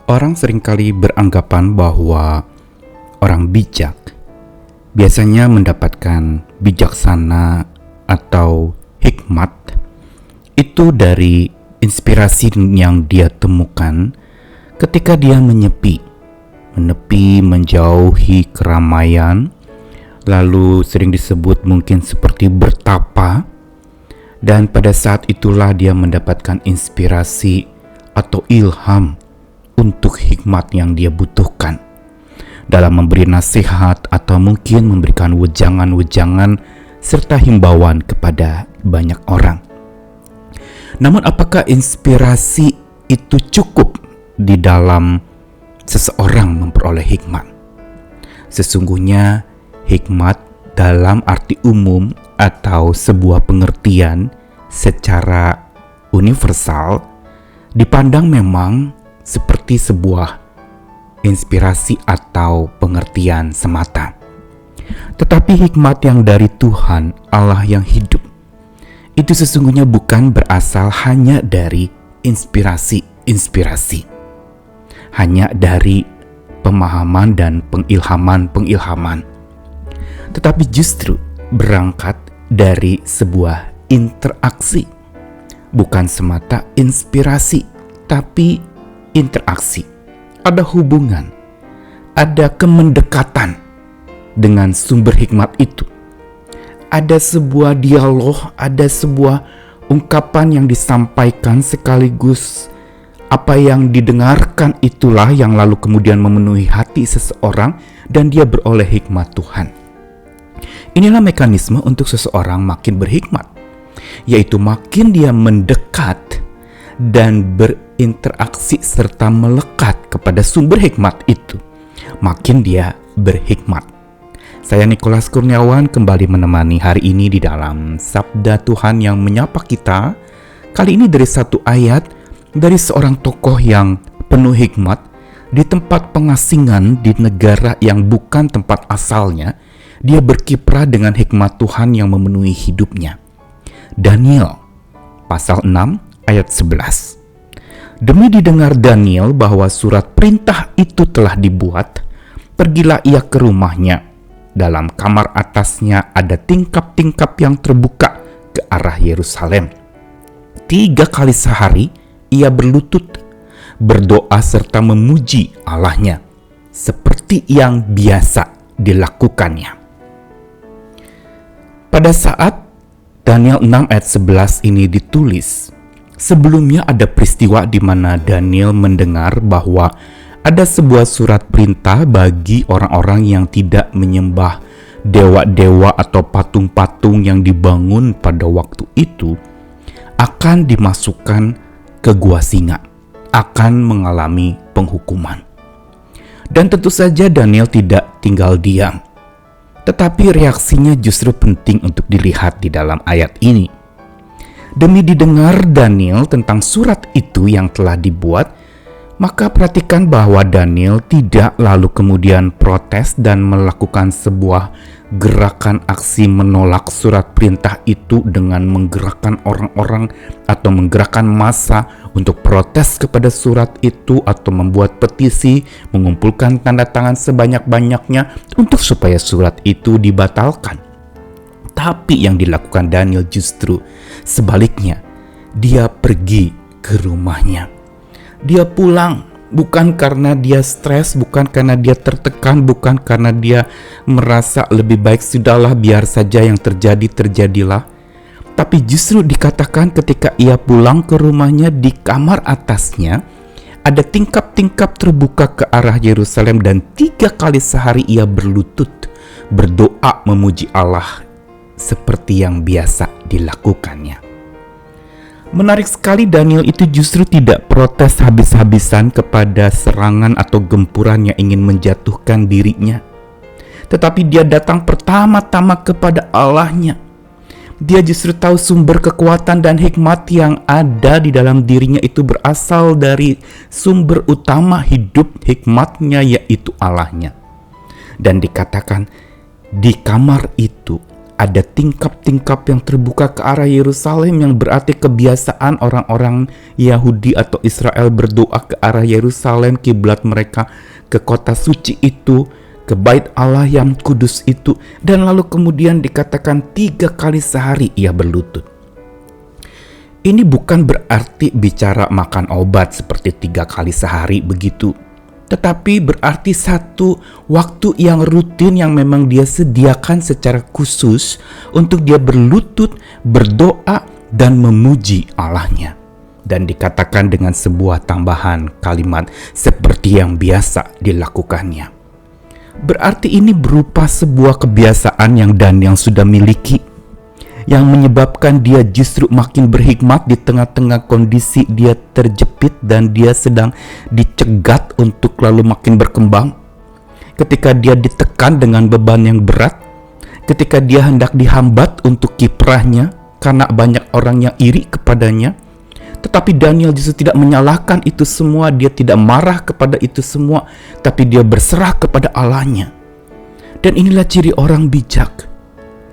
Orang seringkali beranggapan bahwa orang bijak biasanya mendapatkan bijaksana atau hikmat itu dari inspirasi yang dia temukan ketika dia menepi, menjauhi keramaian, lalu sering disebut mungkin seperti bertapa, dan pada saat itulah dia mendapatkan inspirasi atau ilham untuk hikmat yang dia butuhkan dalam memberi nasihat atau mungkin memberikan wejangan-wejangan serta himbauan kepada banyak orang. Namun apakah inspirasi itu cukup di dalam seseorang memperoleh hikmat? Sesungguhnya hikmat dalam arti umum atau sebuah pengertian secara universal dipandang memang seperti sebuah inspirasi atau pengertian semata. Tetapi hikmat yang dari Tuhan Allah yang hidup itu sesungguhnya bukan berasal hanya dari inspirasi, hanya dari pemahaman dan pengilhaman, tetapi justru berangkat dari sebuah interaksi, bukan semata inspirasi, tapi interaksi. Ada hubungan, ada kemendekatan dengan sumber hikmat itu. Ada sebuah dialog, ada sebuah ungkapan yang disampaikan sekaligus apa yang didengarkan itulah yang lalu kemudian memenuhi hati seseorang dan dia beroleh hikmat Tuhan. Inilah mekanisme untuk seseorang makin berhikmat, yaitu makin dia mendekat dan berinteraksi serta melekat kepada sumber hikmat itu, makin dia berhikmat. Saya Nikolas Kurniawan kembali menemani hari ini di dalam Sabda Tuhan yang menyapa kita. Kali ini dari satu ayat dari seorang tokoh yang penuh hikmat di tempat pengasingan di negara yang bukan tempat asalnya. Dia berkiprah dengan hikmat Tuhan yang memenuhi hidupnya. Daniel pasal 6 ayat 11. Demi didengar Daniel bahwa surat perintah itu telah dibuat, pergilah ia ke rumahnya. Dalam kamar atasnya ada tingkap-tingkap yang terbuka ke arah Yerusalem. 3 kali sehari ia berlutut, berdoa serta memuji Allahnya, seperti yang biasa dilakukannya. Pada saat Daniel 6 ayat 11 ini ditulis, sebelumnya ada peristiwa di mana Daniel mendengar bahwa ada sebuah surat perintah bagi orang-orang yang tidak menyembah dewa-dewa atau patung-patung yang dibangun pada waktu itu akan dimasukkan ke gua singa, akan mengalami penghukuman. Dan tentu saja Daniel tidak tinggal diam. Tetapi reaksinya justru penting untuk dilihat di dalam ayat ini. Demi didengar Daniel tentang surat itu yang telah dibuat, maka perhatikan bahwa Daniel tidak lalu kemudian protes dan melakukan sebuah gerakan aksi menolak surat perintah itu dengan menggerakkan orang-orang atau menggerakkan massa untuk protes kepada surat itu atau membuat petisi, mengumpulkan tanda tangan sebanyak-banyaknya untuk supaya surat itu dibatalkan. Tapi yang dilakukan Daniel justru sebaliknya. Dia pergi ke rumahnya. Dia pulang bukan karena dia stres, bukan karena dia tertekan, bukan karena dia merasa lebih baik sudahlah biar saja yang terjadi terjadilah. Tapi justru dikatakan ketika ia pulang ke rumahnya, di kamar atasnya ada tingkap-tingkap terbuka ke arah Yerusalem dan 3 kali sehari ia berlutut, berdoa memuji Allah seperti yang biasa dilakukannya. Menarik sekali, Daniel itu justru tidak protes habis-habisan kepada serangan atau gempuran yang ingin menjatuhkan dirinya. Tetapi dia datang pertama-tama kepada Allahnya. Dia justru tahu sumber kekuatan dan hikmat yang ada di dalam dirinya itu berasal dari sumber utama hidup hikmatnya, yaitu Allahnya. Dan dikatakan di kamar itu Ada tingkap-tingkap yang terbuka ke arah Yerusalem, yang berarti kebiasaan orang-orang Yahudi atau Israel berdoa ke arah Yerusalem, kiblat mereka, ke kota suci itu, ke bait Allah yang kudus itu. Dan lalu kemudian dikatakan 3 kali sehari ia berlutut. Ini bukan berarti bicara makan obat seperti 3 kali sehari begitu, tetapi berarti satu waktu yang rutin yang memang dia sediakan secara khusus untuk dia berlutut, berdoa, dan memuji Allahnya. Dan dikatakan dengan sebuah tambahan kalimat seperti yang biasa dilakukannya. Berarti ini berupa sebuah kebiasaan yang Daniel sudah miliki, yang menyebabkan dia justru makin berhikmat di tengah-tengah kondisi dia terjepit dan dia sedang dicegat untuk lalu makin berkembang. Ketika dia ditekan dengan beban yang berat, ketika dia hendak dihambat untuk kiprahnya karena banyak orang yang iri kepadanya, tetapi Daniel justru tidak menyalahkan itu semua, dia tidak marah kepada itu semua, tapi dia berserah kepada Allahnya. Dan inilah ciri orang bijak.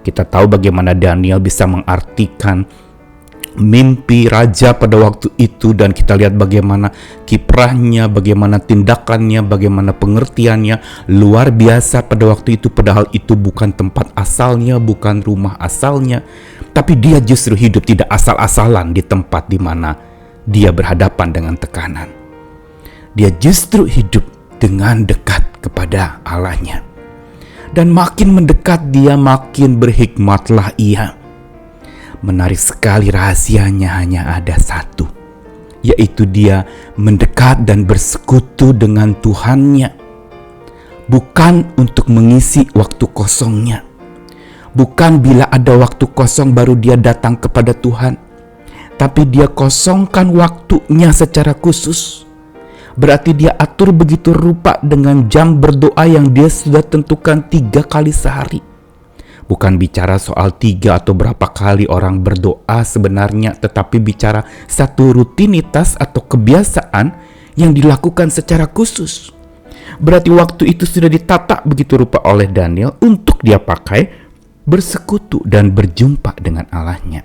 Kita tahu bagaimana Daniel bisa mengartikan mimpi raja pada waktu itu, dan kita lihat bagaimana kiprahnya, bagaimana tindakannya, bagaimana pengertiannya luar biasa pada waktu itu, padahal itu bukan tempat asalnya, bukan rumah asalnya, tapi dia justru hidup tidak asal-asalan di tempat di mana dia berhadapan dengan tekanan. Dia justru hidup dengan dekat kepada Allahnya. Dan makin mendekat dia, makin berhikmatlah ia. Menarik sekali, rahasianya hanya ada satu, yaitu dia mendekat dan bersekutu dengan Tuhannya. Bukan untuk mengisi waktu kosongnya. Bukan bila ada waktu kosong baru dia datang kepada Tuhan. Tapi dia kosongkan waktunya secara khusus. Berarti dia atur begitu rupa dengan jam berdoa yang dia sudah tentukan 3 kali sehari. Bukan bicara soal 3 atau berapa kali orang berdoa sebenarnya, tetapi bicara satu rutinitas atau kebiasaan yang dilakukan secara khusus. Berarti waktu itu sudah ditata begitu rupa oleh Daniel untuk dia pakai bersekutu dan berjumpa dengan Allahnya.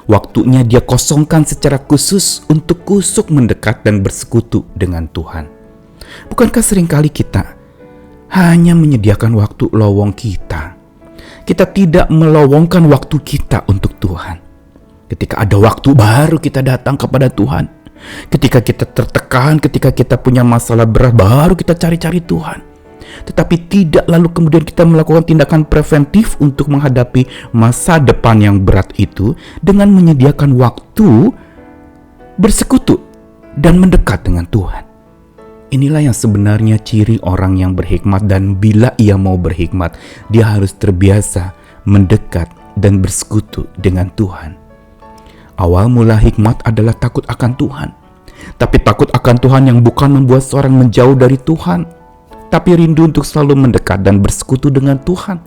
Waktunya dia kosongkan secara khusus untuk kusuk mendekat dan bersekutu dengan Tuhan. Bukankah seringkali kita hanya menyediakan waktu lowong kita? Kita tidak melowongkan waktu kita untuk Tuhan. Ketika ada waktu baru kita datang kepada Tuhan. Ketika kita tertekan, ketika kita punya masalah berat, baru kita cari-cari Tuhan. Tetapi tidak lalu kemudian kita melakukan tindakan preventif untuk menghadapi masa depan yang berat itu dengan menyediakan waktu bersekutu dan mendekat dengan Tuhan. Inilah yang sebenarnya ciri orang yang berhikmat, dan bila ia mau berhikmat, dia harus terbiasa mendekat dan bersekutu dengan Tuhan. Awal mula hikmat adalah takut akan Tuhan. Tapi takut akan Tuhan yang bukan membuat seorang menjauh dari Tuhan, tapi rindu untuk selalu mendekat dan bersekutu dengan Tuhan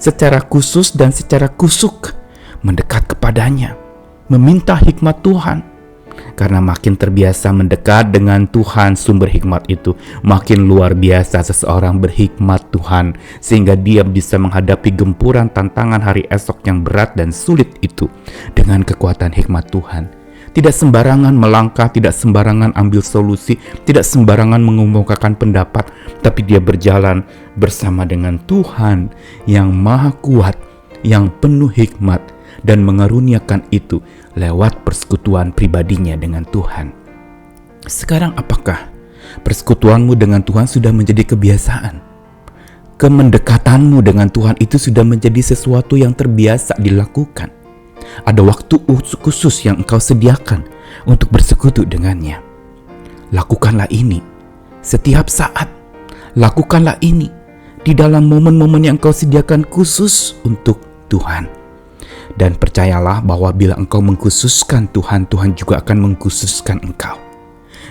secara khusus dan secara kusuk, mendekat kepadanya, meminta hikmat Tuhan. Karena makin terbiasa mendekat dengan Tuhan sumber hikmat itu, makin luar biasa seseorang berhikmat Tuhan, sehingga dia bisa menghadapi gempuran tantangan hari esok yang berat dan sulit itu dengan kekuatan hikmat Tuhan. Tidak sembarangan melangkah, tidak sembarangan ambil solusi, tidak sembarangan mengemukakan pendapat, tapi dia berjalan bersama dengan Tuhan yang maha kuat, yang penuh hikmat, dan mengaruniakan itu lewat persekutuan pribadinya dengan Tuhan. Sekarang apakah persekutuanmu dengan Tuhan sudah menjadi kebiasaan? Kemendekatanmu dengan Tuhan itu sudah menjadi sesuatu yang terbiasa dilakukan? Ada waktu khusus yang engkau sediakan untuk bersekutu dengannya. Lakukanlah ini setiap saat. Lakukanlah ini di dalam momen-momen yang engkau sediakan khusus untuk Tuhan. Dan percayalah bahwa bila engkau mengkhususkan Tuhan, Tuhan juga akan mengkhususkan engkau.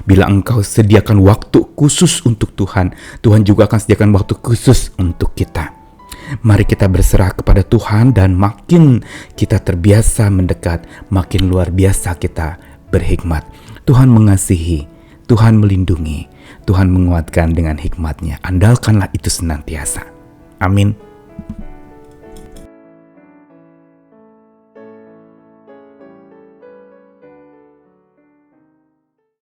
Bila engkau sediakan waktu khusus untuk Tuhan, Tuhan juga akan sediakan waktu khusus untuk kita. Mari kita berserah kepada Tuhan, dan makin kita terbiasa mendekat, makin luar biasa kita berhikmat. Tuhan mengasihi, Tuhan melindungi, Tuhan menguatkan dengan hikmat-Nya. Andalkanlah itu senantiasa. Amin.